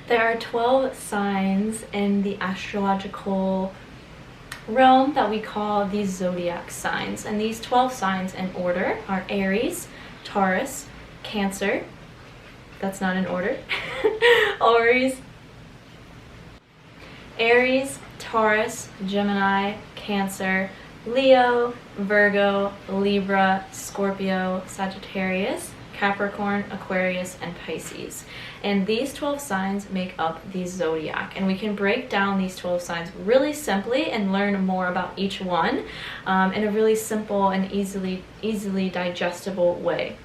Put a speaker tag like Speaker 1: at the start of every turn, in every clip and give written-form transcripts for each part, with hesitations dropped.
Speaker 1: There are 12 signs in the astrological realm that we call the zodiac signs. And these 12 signs in order are Aries, Taurus, Cancer, that's not in order, Aries, Taurus, Gemini, Cancer, Leo, Virgo, Libra, Scorpio, Sagittarius, Capricorn, Aquarius, and Pisces. And these 12 signs make up the zodiac. And we can break down these 12 signs really simply and learn more about each one in a really simple and easily digestible way.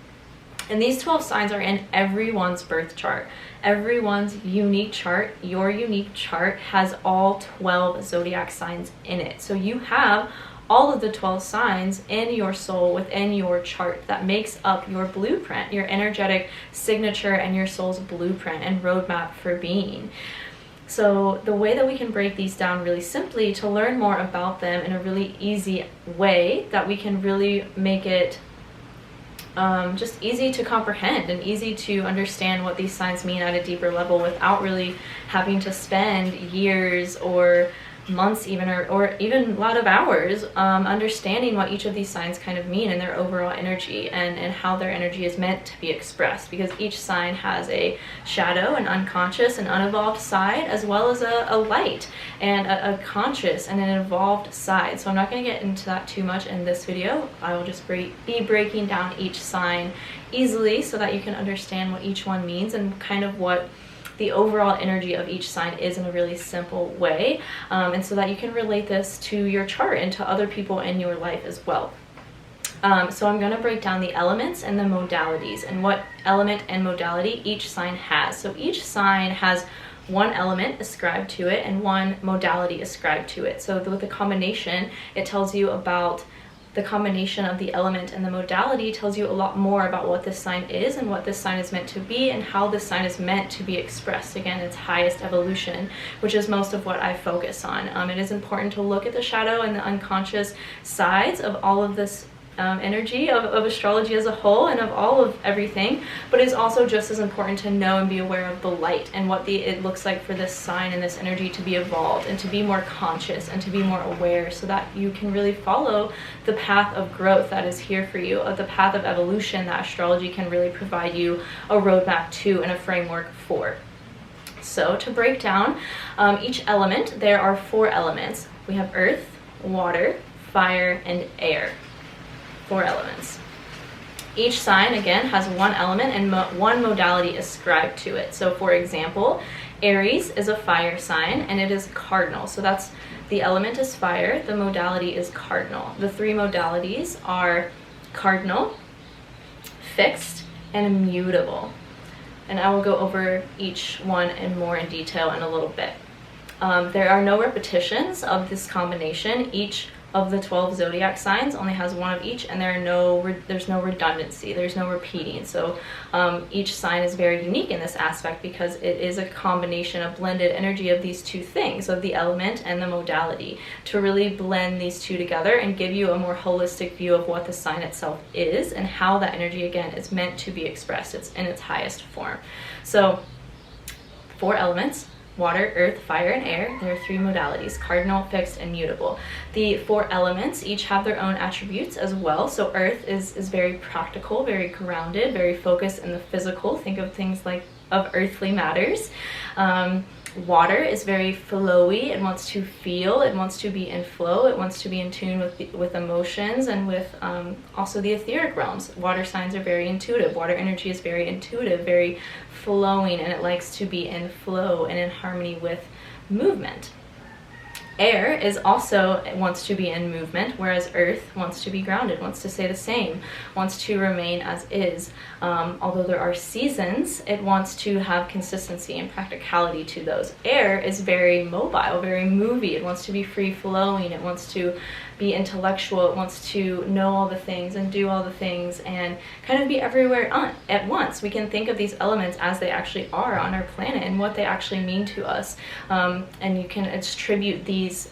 Speaker 1: And these 12 signs are in everyone's birth chart. Everyone's unique chart, your unique chart, has all 12 zodiac signs in it. So you have all of the 12 signs in your soul within your chart that makes up your blueprint, your energetic signature, and your soul's blueprint and roadmap for being. So the way that we can break these down really simply to learn more about them in a really easy way that we can really make it just easy to comprehend and easy to understand what these signs mean at a deeper level without really having to spend years or months even or even a lot of hours understanding what each of these signs kind of mean and their overall energy and how their energy is meant to be expressed, because each sign has a shadow, an unconscious and unevolved side, as well as a light and a conscious and an evolved side. So I'm not going to get into that too much in this video. I will just be breaking down each sign easily so that you can understand what each one means and kind of what the overall energy of each sign is in a really simple way, and so that you can relate this to your chart and to other people in your life as well. So I'm going to break down the elements and the modalities and what element and modality each sign has. So each sign has one element ascribed to it and one modality ascribed to it. So with the combination, it tells you about the combination of the element, and the modality tells you a lot more about what this sign is and what this sign is meant to be and how this sign is meant to be expressed. Again, its highest evolution, which is most of what I focus on. It is important to look at the shadow and the unconscious sides of all of this energy of astrology as a whole and of all of everything, but it's also just as important to know and be aware of the light and what it looks like for this sign and this energy to be evolved and to be more conscious and to be more aware, so that you can really follow the path of growth that is here for you, the path of evolution that astrology can really provide you a roadmap to and a framework for. So to break down each element, there are 4 elements. We have earth, water, fire, and air. 4 elements. Each sign, again, has one element and one modality ascribed to it. So for example, Aries is a fire sign and it is cardinal. So that's, the element is fire, the modality is cardinal. The 3 modalities are cardinal, fixed, and immutable. And I will go over each one more in detail in a little bit. There are no repetitions of this combination. Each of the 12 zodiac signs only has one of each, and there's no redundancy, there's no repeating. So each sign is very unique in this aspect because it is a combination, a blended energy of these 2 things, of the element and the modality, to really blend these 2 together and give you a more holistic view of what the sign itself is and how that energy, again, is meant to be expressed. It's in its highest form. So 4 elements: water, earth, fire, and air. There are 3 modalities: cardinal, fixed, and mutable. The 4 elements each have their own attributes as well. So earth is very practical, very grounded, very focused in the physical. Think of things like of earthly matters. Water is very flowy. It wants to feel, it wants to be in flow, it wants to be in tune with emotions and with also the etheric realms. Water signs are very intuitive. Water energy is very intuitive, very flowing, and it likes to be in flow and in harmony with movement. Air is also wants to be in movement, whereas earth wants to be grounded, wants to stay the same, wants to remain as is. Although there are seasons, it wants to have consistency and practicality to those. Air is very mobile, very movie. It wants to be free-flowing. It wants to be intellectual. It wants to know all the things and do all the things and kind of be everywhere at once. We can think of these elements as they actually are on our planet and what they actually mean to us. And you can attribute these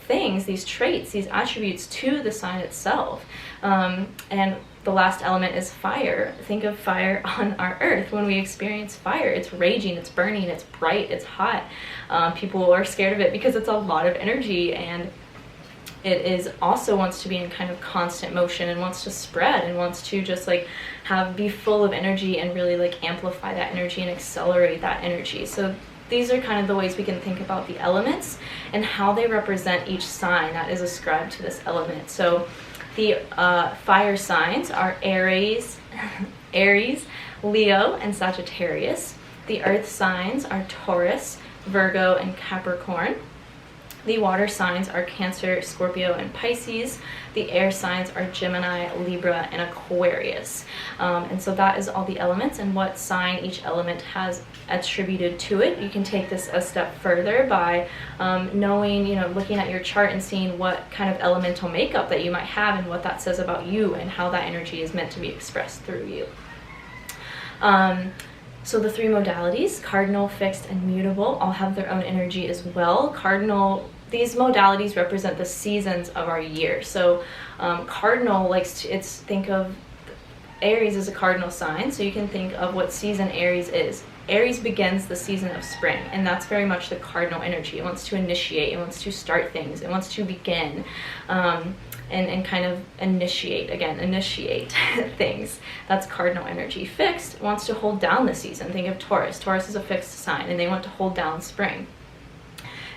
Speaker 1: things, these traits, these attributes to the sign itself. And The last element is fire. Think of fire on our earth. When we experience fire, it's raging, it's burning, it's bright, it's hot. People are scared of it because it's a lot of energy, and it is also wants to be in kind of constant motion and wants to spread and wants to just like be full of energy and really like amplify that energy and accelerate that energy. So these are kind of the ways we can think about the elements and how they represent each sign that is ascribed to this element. So the fire signs are Aries, Leo, and Sagittarius. The earth signs are Taurus, Virgo, and Capricorn. The water signs are Cancer, Scorpio, and Pisces. The air signs are Gemini, Libra, and Aquarius. And so that is all the elements and what sign each element has attributed to it. You can take this a step further by knowing, looking at your chart and seeing what kind of elemental makeup that you might have and what that says about you and how that energy is meant to be expressed through you. So the three modalities, cardinal, fixed, and mutable, all have their own energy as well. These modalities represent the seasons of our year. So cardinal think of Aries as a cardinal sign, so you can think of what season Aries is. Aries begins the season of spring, and that's very much the cardinal energy. It wants to initiate, it wants to start things, it wants to begin. And kind of initiate things. That's cardinal energy. Fixed wants to hold down the season. Think of Taurus. Taurus is a fixed sign, and they want to hold down spring.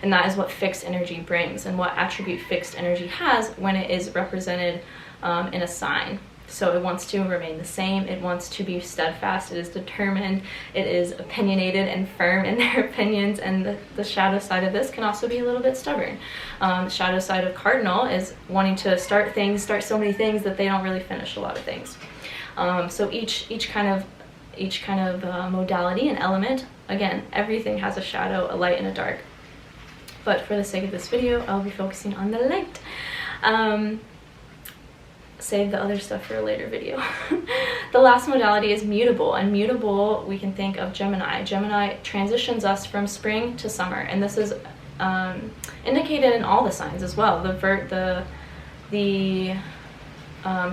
Speaker 1: And that is what fixed energy brings and what attribute fixed energy has when it is represented in a sign. So it wants to remain the same. It wants to be steadfast. It is determined. It is opinionated and firm in their opinions. And the shadow side of this can also be a little bit stubborn. The shadow side of cardinal is wanting to start so many things that they don't really finish a lot of things. So each kind of modality and element, again, everything has a shadow, a light, and a dark. But for the sake of this video, I'll be focusing on the light. Save the other stuff for a later video. The last modality is mutable, and mutable we can think of Gemini. Gemini transitions us from spring to summer, and this is indicated in all the signs as well.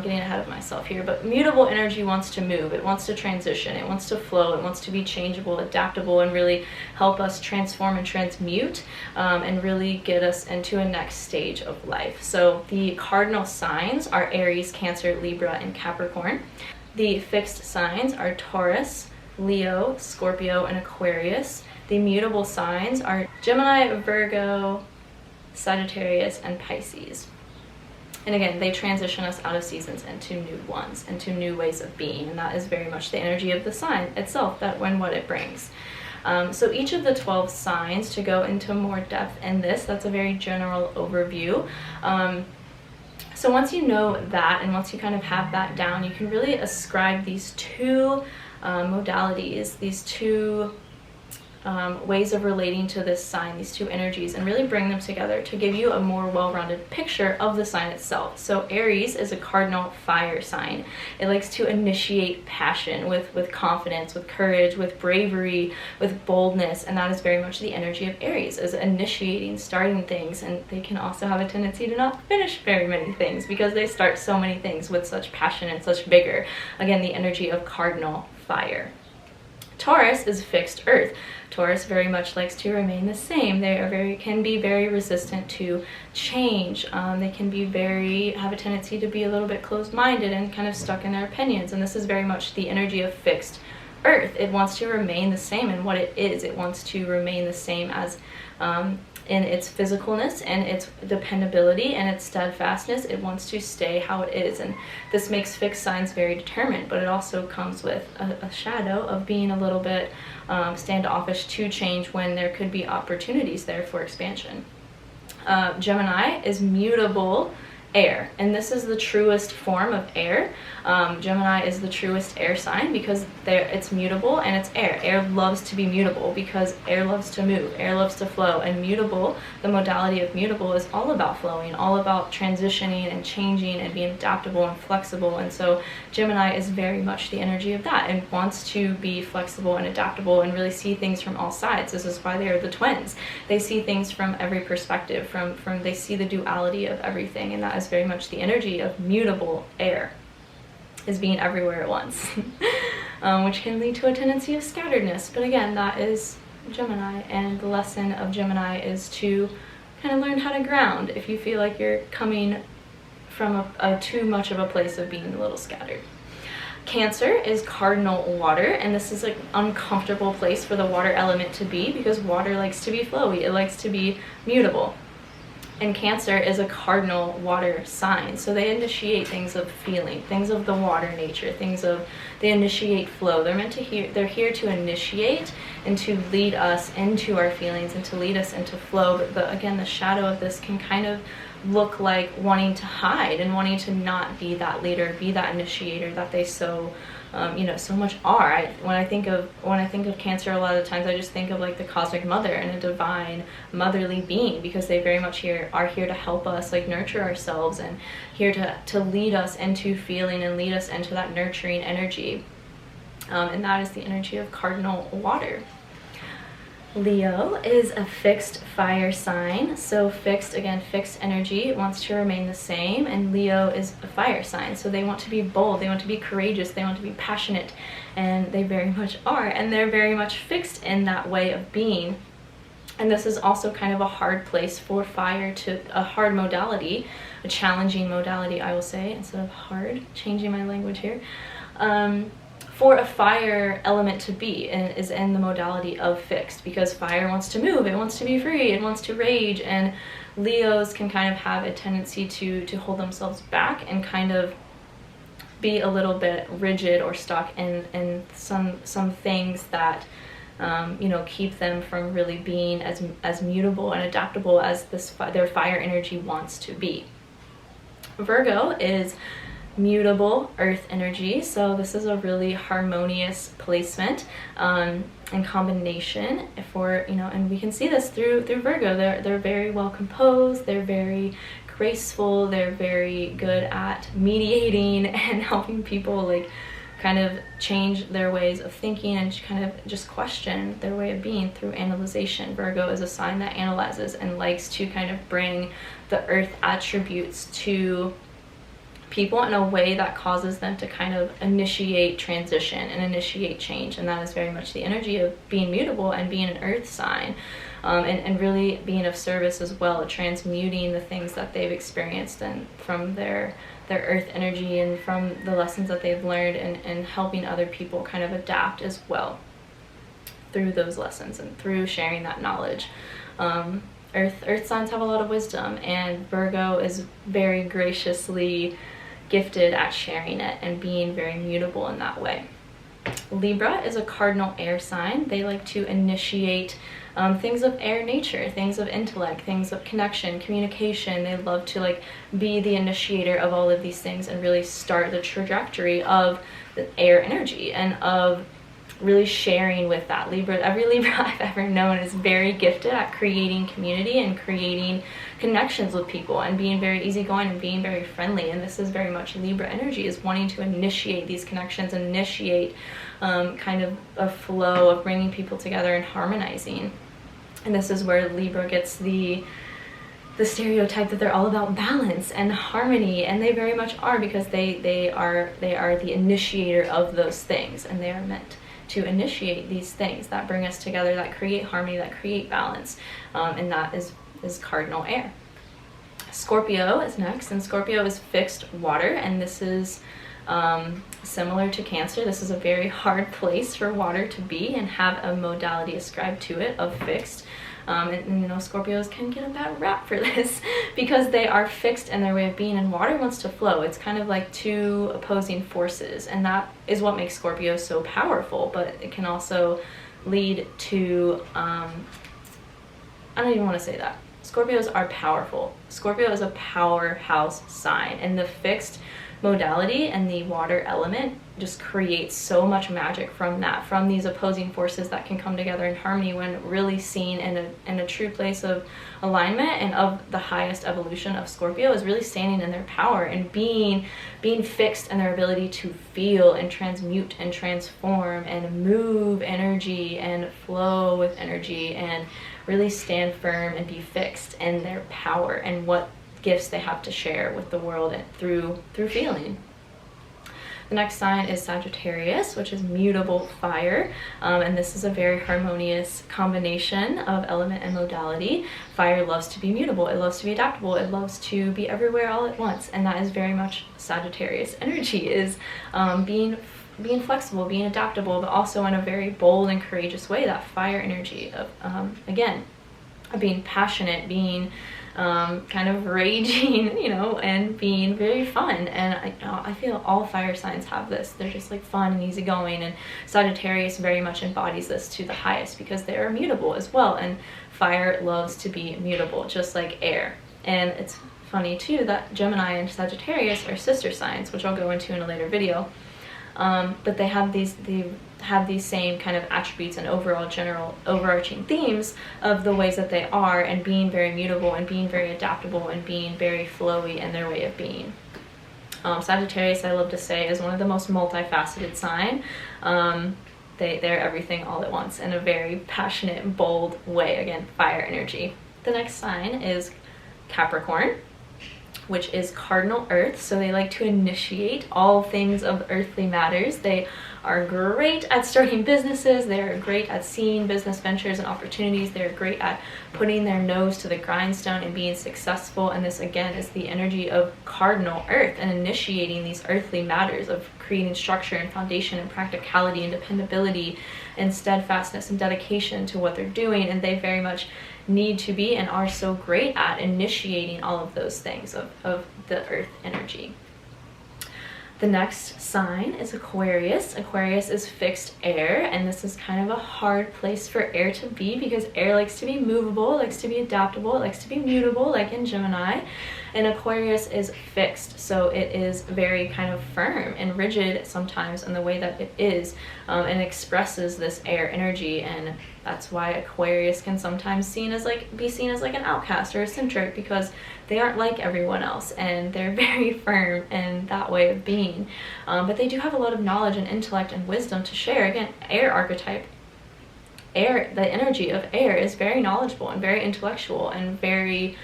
Speaker 1: Getting ahead of myself here, but mutable energy wants to move, it wants to transition, it wants to flow, it wants to be changeable, adaptable, and really help us transform and transmute and really get us into a next stage of life. So the cardinal signs are Aries, Cancer, Libra, and Capricorn. The fixed signs are Taurus, Leo, Scorpio, and Aquarius. The mutable signs are Gemini, Virgo, Sagittarius, and Pisces. And again, they transition us out of seasons into new ones, into new ways of being, and that is very much the energy of the sign itself, what it brings. So each of the 12 signs, to go into more depth in this, that's a very general overview. So once you know that, and once you kind of have that down, you can really ascribe these two modalities, these two ways of relating to this sign, these two energies, and really bring them together to give you a more well-rounded picture of the sign itself. So Aries is a cardinal fire sign. It likes to initiate passion with confidence, with courage, with bravery, with boldness, and that is very much the energy of Aries, is initiating, starting things. And they can also have a tendency to not finish very many things because they start so many things with such passion and such vigor. Again, the energy of cardinal fire. Taurus is fixed earth. Taurus very much likes to remain the same. They can be very resistant to change. They can be have a tendency to be a little bit closed-minded and kind of stuck in their opinions. And this is very much the energy of fixed earth. It wants to remain the same in what it is. It wants to remain the same as in its physicalness and its dependability and its steadfastness. It wants to stay how it is, and this makes fixed signs very determined, but it also comes with a shadow of being a little bit standoffish to change when there could be opportunities there for expansion. Gemini is mutable air, and this is the truest form of air. Gemini is the truest air sign because it's mutable and it's air. Air loves to be mutable because air loves to move, air loves to flow, and mutable, the modality of mutable, is all about flowing, all about transitioning and changing and being adaptable and flexible. And so Gemini is very much the energy of that and wants to be flexible and adaptable and really see things from all sides. This is why they are the twins. They see things from every perspective, they see the duality of everything, and that is very much the energy of mutable air. is being everywhere at once, which can lead to a tendency of scatteredness. But again, that is Gemini, and the lesson of Gemini is to kind of learn how to ground if you feel like you're coming from a too much of a place of being a little scattered. Cancer is cardinal water, and this is an uncomfortable place for the water element to be, because water likes to be flowy, it likes to be mutable. And Cancer is a cardinal water sign, so they initiate things of feeling, things of the water nature, they initiate flow. They're here to initiate and to lead us into our feelings and to lead us into flow. But again, the shadow of this can kind of look like wanting to hide and wanting to not be that leader, be that initiator that they so much are. When I think of Cancer, a lot of the times I just think of like the cosmic mother and a divine motherly being, because they very much are here to help us like nurture ourselves and here to lead us into feeling and lead us into that nurturing energy. And that is the energy of cardinal water. Leo is a fixed fire sign, so fixed energy wants to remain the same, and Leo is a fire sign, so they want to be bold, they want to be courageous, they want to be passionate, and they very much are, and they're very much fixed in that way of being. And this is also kind of a hard place for fire, a hard modality, a challenging modality, I will say, instead of hard, changing my language here. For a fire element to be is in the modality of fixed, because fire wants to move, it wants to be free, it wants to rage, and Leos can kind of have a tendency to hold themselves back and kind of be a little bit rigid or stuck in some things that keep them from really being as mutable and adaptable as their fire energy wants to be. Virgo is mutable earth energy, so this is a really harmonious placement and combination for, and we can see this through Virgo. They're very well composed, they're very graceful, they're very good at mediating and helping people like kind of change their ways of thinking and kind of just question their way of being through analyzation. Virgo is a sign that analyzes and likes to kind of bring the earth attributes to people in a way that causes them to kind of initiate transition and initiate change, and that is very much the energy of being mutable and being an earth sign, and really being of service as well, transmuting the things that they've experienced and from their earth energy and from the lessons that they've learned, and helping other people kind of adapt as well through those lessons and through sharing that knowledge. Earth signs have a lot of wisdom, and Virgo is very graciously gifted at sharing it and being very mutable in that way. Libra is a cardinal air sign. They like to initiate things of air nature, things of intellect, things of connection, communication. They love to like be the initiator of all of these things and really start the trajectory of the air energy and of really sharing with that. Every Libra I've ever known is very gifted at creating community and creating connections with people and being very easygoing and being very friendly. And this is very much Libra energy, is wanting to initiate these connections, initiate kind of a flow of bringing people together and harmonizing. And this is where Libra gets the stereotype that they're all about balance and harmony, and they very much are, because they are the initiator of those things, and they are meant to initiate these things that bring us together, that create harmony, that create balance, and that is cardinal air. Scorpio is next, and Scorpio is fixed water, and this is similar to Cancer. This is a very hard place for water to be and have a modality ascribed to it of fixed. And Scorpios can get a bad rap for this because they are fixed in their way of being, and water wants to flow. It's kind of like two opposing forces, and that is what makes Scorpio so powerful, but it can also lead to I don't even want to say that. Scorpios are powerful. Scorpio is a powerhouse sign, and the fixed modality and the water element just creates so much magic from these opposing forces that can come together in harmony when really seen in a true place of alignment. And of the highest evolution of Scorpio is really standing in their power and being fixed in their ability to feel and transmute and transform and move energy and flow with energy and really stand firm and be fixed in their power and what gifts they have to share with the world and through feeling. The next sign is Sagittarius, which is mutable fire, and this is a very harmonious combination of element and modality. Fire loves to be mutable, it loves to be adaptable, it loves to be everywhere all at once, and that is very much Sagittarius energy, is being flexible, being adaptable, but also in a very bold and courageous way. That fire energy of, again, of being passionate, being kind of raging, you know, and being very fun. And I feel all fire signs have this. They're just like fun and easygoing, and Sagittarius very much embodies this to the highest because they are mutable as well, and fire loves to be mutable, just like air. And it's funny too that Gemini and Sagittarius are sister signs, which I'll go into in a later video. But they have these same kind of attributes and overall general overarching themes of the ways that they are, and being very mutable and being very adaptable and being very flowy in their way of being. Sagittarius, I love to say, is one of the most multifaceted sign. They're everything all at once in a very passionate, bold way. Again, fire energy. The next sign is Capricorn, which is cardinal earth, so they like to initiate all things of earthly matters. They are great at starting businesses, they're great at seeing business ventures and opportunities, they're great at putting their nose to the grindstone and being successful, and this again is the energy of cardinal earth and initiating these earthly matters of creating structure and foundation and practicality and dependability and steadfastness and dedication to what they're doing, and they very much need to be and are so great at initiating all of those things of the earth energy. The next sign is Aquarius. Aquarius is fixed air, and this is kind of a hard place for air to be because air likes to be movable, likes to be adaptable, it likes to be mutable, like in Gemini. And Aquarius is fixed, so it is very kind of firm and rigid sometimes in the way that it is, and expresses this air energy, and that's why Aquarius can sometimes be seen as like an outcast or eccentric, because they aren't like everyone else and they're very firm in that way of being. But they do have a lot of knowledge and intellect and wisdom to share. Again, air archetype. Air, the energy of air is very knowledgeable and very intellectual and very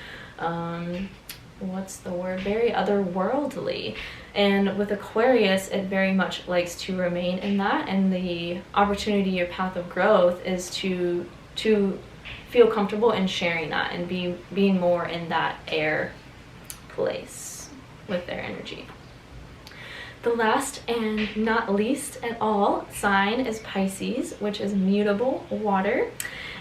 Speaker 1: very otherworldly. And with Aquarius, it very much likes to remain in that, and the opportunity or path of growth is to feel comfortable in sharing that and being more in that air place with their energy. The last and not least at all sign is Pisces, which is mutable water.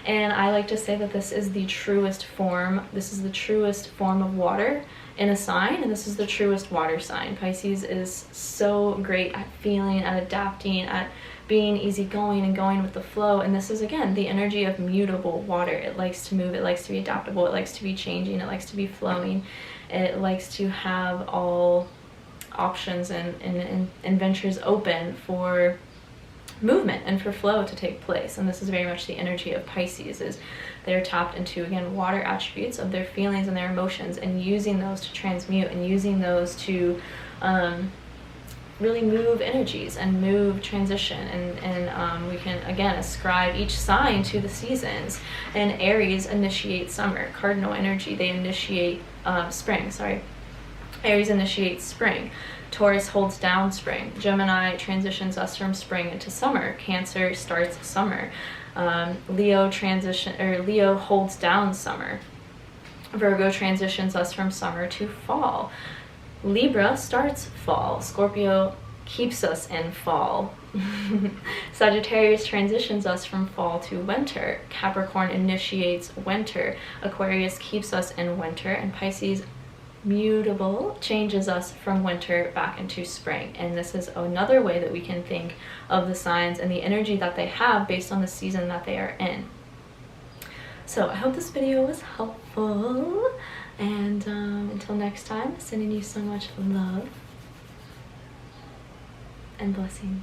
Speaker 1: And I like to say that this is the truest form. This is the truest form of water in a sign, and this is the truest water sign. Pisces is so great at feeling, at adapting, at being easygoing and going with the flow. And this is, again, the energy of mutable water. It likes to move, it likes to be adaptable, it likes to be changing, it likes to be flowing, it likes to have all options and ventures open for movement and for flow to take place. And this is very much the energy of Pisces, is they're tapped into, again, water attributes of their feelings and their emotions, and using those to transmute and using those to really move energies and move transition, and we can again ascribe each sign to the seasons. And Aries initiates summer, cardinal energy, they initiate spring, Aries initiates spring. Taurus holds down spring. Gemini transitions us from spring into summer. Cancer starts summer. Leo holds down summer. Virgo transitions us from summer to fall. Libra starts fall. Scorpio keeps us in fall. Sagittarius transitions us from fall to winter. Capricorn initiates winter. Aquarius keeps us in winter, and Pisces, mutable, changes us from winter back into spring. And this is another way that we can think of the signs and the energy that they have based on the season that they are in. So I hope this video was helpful, and until next time, sending you so much love and blessings.